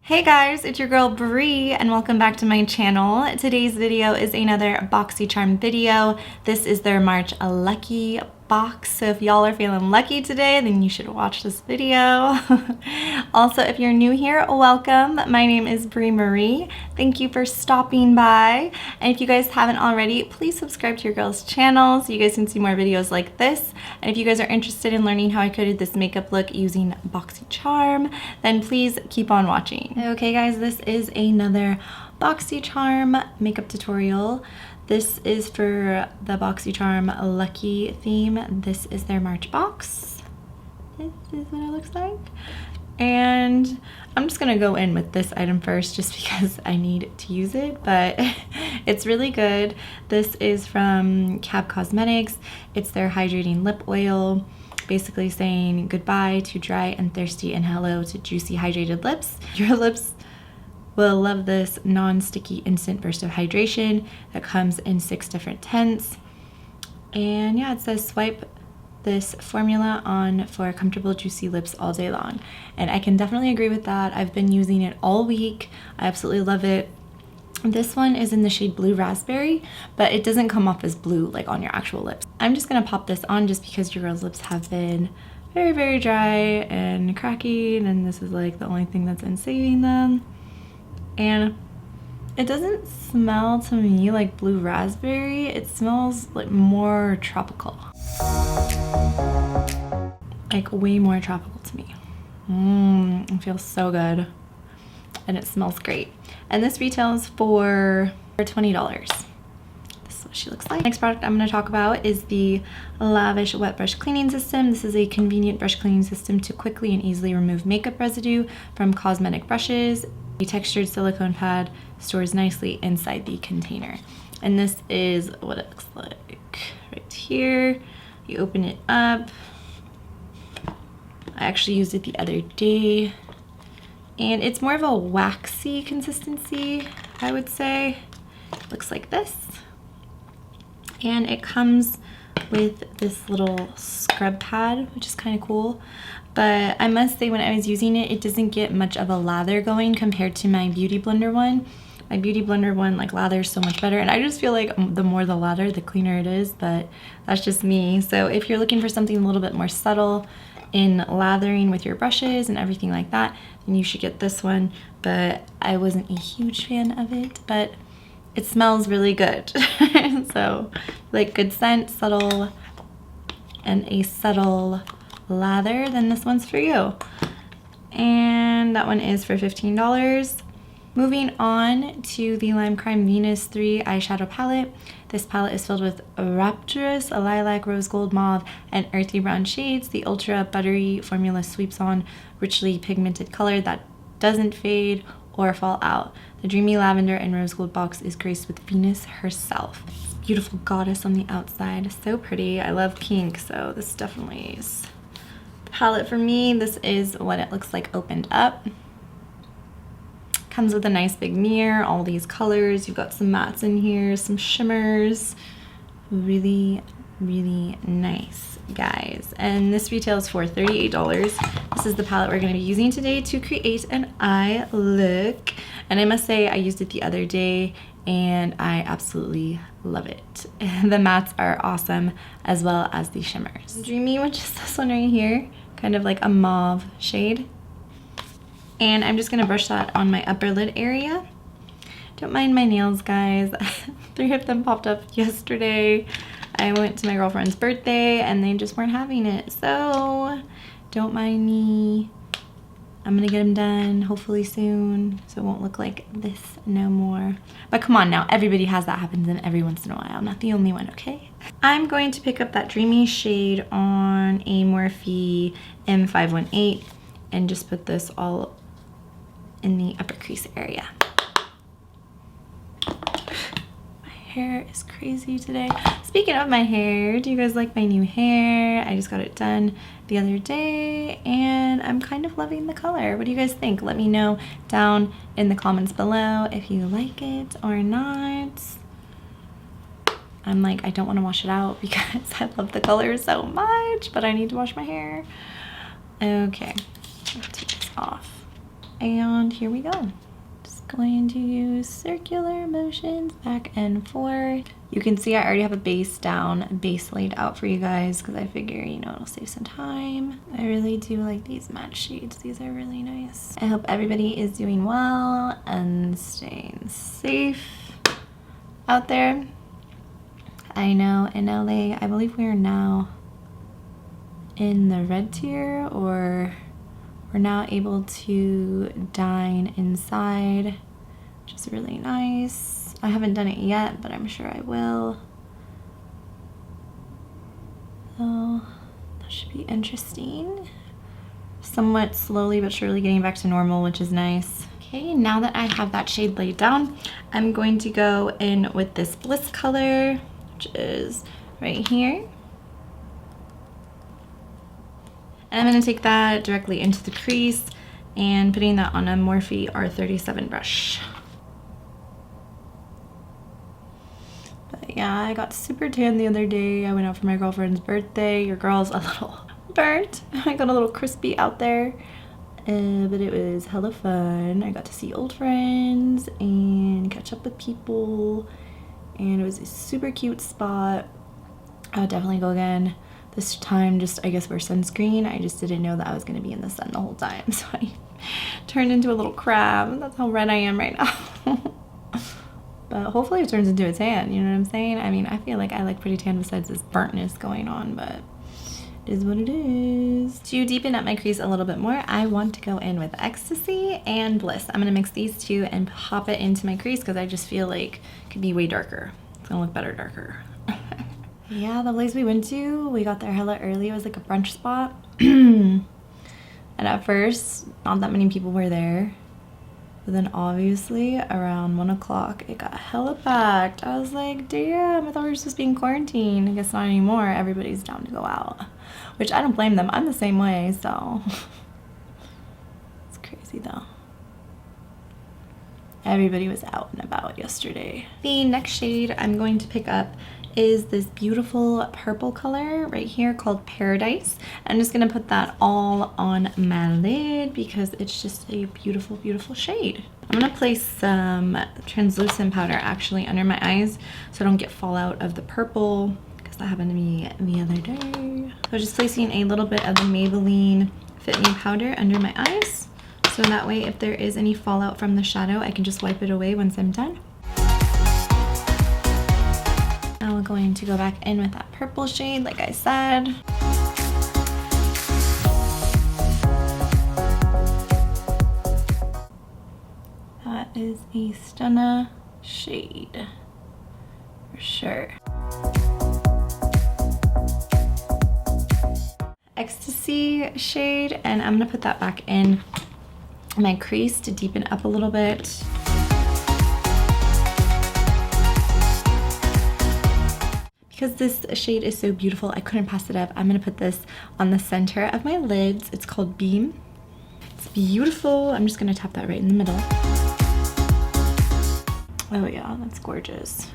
Hey guys, it's your girl Bree and welcome back to my channel. Today's video is another Boxycharm video. This is their March Lucky box, so if y'all are feeling lucky today, then you should watch this video. Also, if you're new here, welcome. My name is Bree Marie. Thank you for stopping by. And if you guys haven't already, please subscribe to your girl's channel so you guys can see more videos like this. And if you guys are interested in learning how I created this makeup look using Boxycharm, then please keep on watching. Okay guys, this is another Boxycharm makeup tutorial. This is for the Boxycharm Lucky theme. This is their March box. This is what it looks like. And I'm just gonna go in with this item first just because I need to use it, but it's really good. This is from Cab Cosmetics. It's their hydrating lip oil, basically saying goodbye to dry and thirsty and hello to juicy hydrated lips. Your lips will love this non-sticky instant burst of hydration that comes in 6 different tints. And yeah, it says swipe this formula on for comfortable juicy lips all day long. And I can definitely agree with that. I've been using it all week. I absolutely love it. This one is in the shade Blue Raspberry, but it doesn't come off as blue like on your actual lips. I'm just gonna pop this on just because your girl's lips have been very, very dry and cracking, and this is like the only thing that's in saving them. And it doesn't smell to me like blue raspberry. It smells like more tropical. Like way more tropical to me. It feels so good. And it smells great. And this retails for $20. This is what she looks like. Next product I'm going to talk about is the Lavish Wet Brush Cleaning System. This is a convenient brush cleaning system to quickly and easily remove makeup residue from cosmetic brushes. The textured silicone pad stores nicely inside the container. And this is what it looks like right here. You open it up. I actually used it the other day. And it's more of a waxy consistency, I would say. It looks like this. And it comes with this little scrub pad, which is kind of cool. But I must say, when I was using it, it doesn't get much of a lather going compared to my Beauty Blender one. My Beauty Blender one, like, lathers so much better, and I just feel like the more the lather, the cleaner it is, but that's just me. So if you're looking for something a little bit more subtle in lathering with your brushes and everything like that, then you should get this one. But I wasn't a huge fan of it, but it smells really good. So, like, good scent, subtle, and a subtle lather, then this one's for you. And that one is for $15. Moving on to the Lime Crime Venus 3 eyeshadow palette. This palette is filled with rapturous lilac, rose gold, mauve, and earthy brown shades. The ultra buttery formula sweeps on richly pigmented color that doesn't fade or fall out. The dreamy lavender and rose gold box is graced with Venus herself. Beautiful goddess on the outside, so pretty. I love pink, so this definitely is palette for me. This is what it looks like opened up. Comes with a nice big mirror, all these colors. You've got some mattes in here, some shimmers. Really, really nice, guys. And this retails for $38. This is the palette we're going to be using today to create an eye look. And I must say, I used it the other day and I absolutely love it. The mattes are awesome, as well as the shimmers. Dreamy, which is this one right here, kind of like a mauve shade. And I'm just gonna brush that on my upper lid area. Don't mind my nails, guys. 3 of them popped up yesterday. I went to my girlfriend's birthday and they just weren't having it, so don't mind me. I'm gonna get them done hopefully soon, so it won't look like this no more. But come on now, everybody has that happen to them every once in a while. I'm not the only one, okay? I'm going to pick up that dreamy shade on a Morphe M518 and just put this all in the upper crease area. My hair is crazy today. Speaking of my hair, do you guys like my new hair? I just got it done the other day and I'm kind of loving the color. What do you guys think? Let me know down in the comments below if you like it or not. I'm like, I don't want to wash it out because I love the color so much, but I need to wash my hair. Okay, I'll take this off. And here we go. Just going to use circular motions back and forth. You can see I already have a base down, base laid out for you guys because I figure, you know, it'll save some time. I really do like these matte shades. These are really nice. I hope everybody is doing well and staying safe out there. I know in LA, I believe we are now in the red tier, or we're now able to dine inside, which is really nice. I haven't done it yet, but I'm sure I will. So that should be interesting. Somewhat slowly but surely getting back to normal, which is nice. Okay, now that I have that shade laid down, I'm going to go in with this Bliss color, which is right here. And I'm going to take that directly into the crease and putting that on a Morphe R37 brush. But yeah, I got super tan the other day. I went out for my girlfriend's birthday. Your girl's a little burnt. I got a little crispy out there, but it was hella fun. I got to see old friends and catch up with people, and it was a super cute spot. I would definitely go again. This time, just I guess wear sunscreen. I just didn't know that I was going to be in the sun the whole time, so I turned into a little crab. That's how red I am right now. But hopefully it turns into a tan, you know what I'm saying? I mean, I feel like I like pretty tan besides this burntness going on, but it is what it is. To deepen up my crease a little bit more, I want to go in with Ecstasy and Bliss. I'm going to mix these two and pop it into my crease because I just feel like it could be way darker. It's going to look better darker. Yeah, the place we went to, we got there hella early. It was like a brunch spot. And at first, not that many people were there. But then obviously around 1 o'clock, it got hella packed. I was like, damn, I thought we were supposed to be in quarantine. I guess not anymore. Everybody's down to go out. Which I don't blame them. I'm the same way, so. It's crazy though. Everybody was out and about yesterday. The next shade I'm going to pick up is this beautiful purple color right here called Paradise. I'm just gonna put that all on my lid because it's just a beautiful, beautiful shade. I'm gonna place some translucent powder actually under my eyes so I don't get fallout of the purple, because that happened to me the other day. So just placing a little bit of the Maybelline Fit Me powder under my eyes, so that way if there is any fallout from the shadow, I can just wipe it away once I'm done. Now we're going to go back in with that purple shade, like I said. That is a stunner shade, for sure. Ecstasy shade, and I'm gonna put that back in my crease to deepen up a little bit. Because this shade is so beautiful, I couldn't pass it up. I'm gonna put this on the center of my lids. It's called Beam. It's beautiful. I'm just gonna tap that right in the middle. Oh yeah, that's gorgeous.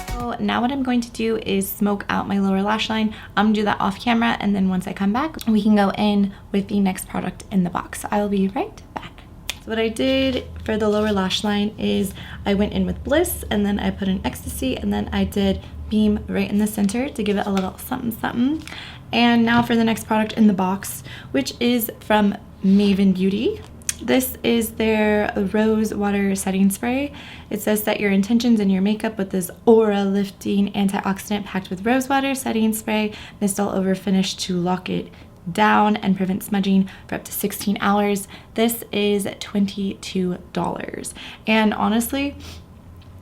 So now what I'm going to do is smoke out my lower lash line. I'm gonna do that off camera, and then once I come back, we can go in with the next product in the box. I will be right back. So what I did for the lower lash line is I went in with Bliss, and then I put in Ecstasy, and then I did Beam right in the center to give it a little something something. And now for the next product in the box, which is from Maven Beauty. This is their Rose Water Setting Spray. It says set your intentions in your makeup with this aura lifting antioxidant packed with rose water setting spray, mist all over finish to lock it down and prevent smudging for up to 16 hours. This is $22. And honestly,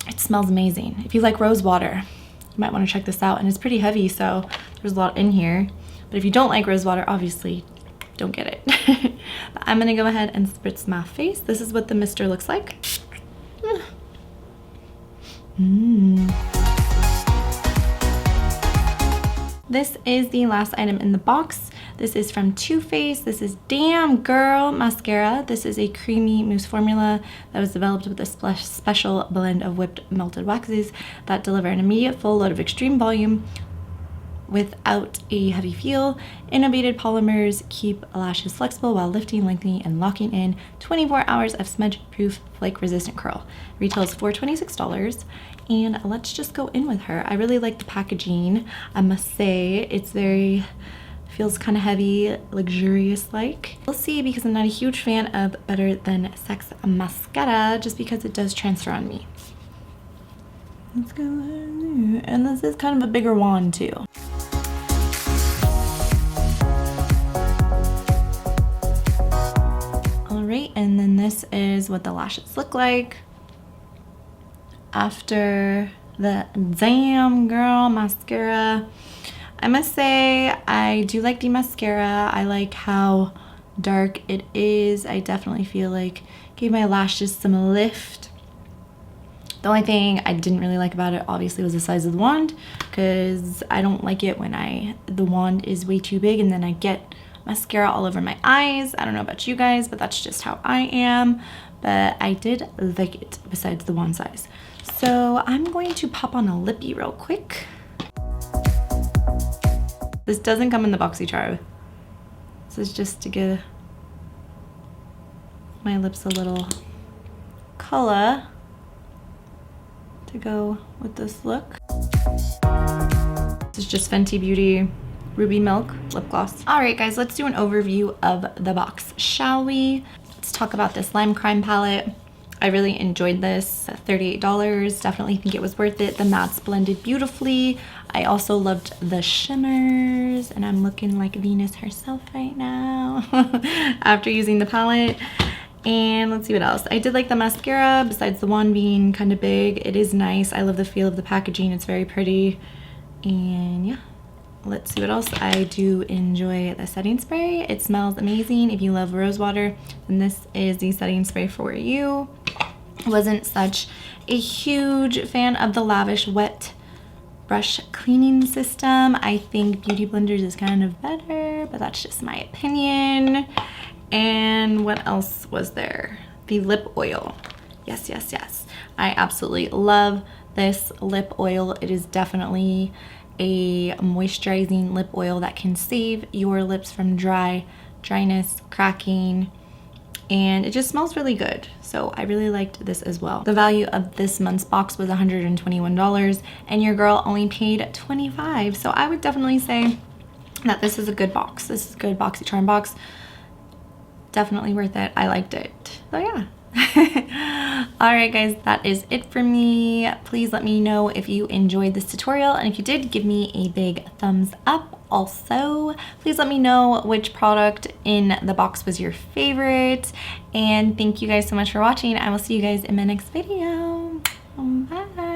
it smells amazing. If you like rose water, you might want to check this out. And it's pretty heavy, so there's a lot in here. But if you don't like rose water, obviously don't get it. But I'm gonna go ahead and spritz my face. This is what the mister looks like. This is the last item in the box. This is from Too Faced. This is Damn Girl Mascara. This is a creamy mousse formula that was developed with a special blend of whipped melted waxes that deliver an immediate full load of extreme volume without a heavy feel. Innovative polymers keep lashes flexible while lifting, lengthening, and locking in. 24 hours of smudge-proof, flake-resistant curl. Retails for $26. And let's just go in with her. I really like the packaging. I must say, it's very, feels kind of heavy, luxurious like. We'll see, because I'm not a huge fan of Better Than Sex mascara, just because it does transfer on me. Let's go. And this is kind of a bigger wand too. All right, and then this is what the lashes look like after the Damn Girl mascara. I must say, I do like the mascara. I like how dark it is. I definitely feel like gave my lashes some lift. The only thing I didn't really like about it obviously was the size of the wand, because I don't like it when the wand is way too big and then I get mascara all over my eyes. I don't know about you guys, but that's just how I am. But I did like it besides the wand size. So I'm going to pop on a lippy real quick. This doesn't come in the Boxycharm. This is just to give my lips a little color to go with this look. This is just Fenty Beauty Ruby Milk lip gloss. All right, guys, let's do an overview of the box, shall we? Let's talk about this Lime Crime palette. I really enjoyed this. $38. Definitely think it was worth it. The mattes blended beautifully. I also loved the shimmers, and I'm looking like Venus herself right now after using the palette. And let's see what else. I did like the mascara, besides the wand being kind of big. It is nice. I love the feel of the packaging. It's very pretty. And yeah, let's see what else. I do enjoy the setting spray. It smells amazing. If you love rose water, then this is the setting spray for you. Wasn't such a huge fan of the Lavish wet brush cleaning system. I think Beauty Blenders is kind of better, but that's just my opinion. And what else was there? The lip oil. Yes, yes, yes. I absolutely love this lip oil. It is definitely a moisturizing lip oil that can save your lips from dryness, cracking, and it just smells really good. So I really liked this as well. The value of this month's box was $121, and your girl only paid $25. So I would definitely say that this is a good box. This is a good Boxycharm box. Definitely worth it. I liked it. So yeah. All right, guys, that is it for me. Please let me know if you enjoyed this tutorial, and if you did, give me a big thumbs up. Also, please let me know which product in the box was your favorite, and thank you guys so much for watching. I will see you guys in my next video. Bye.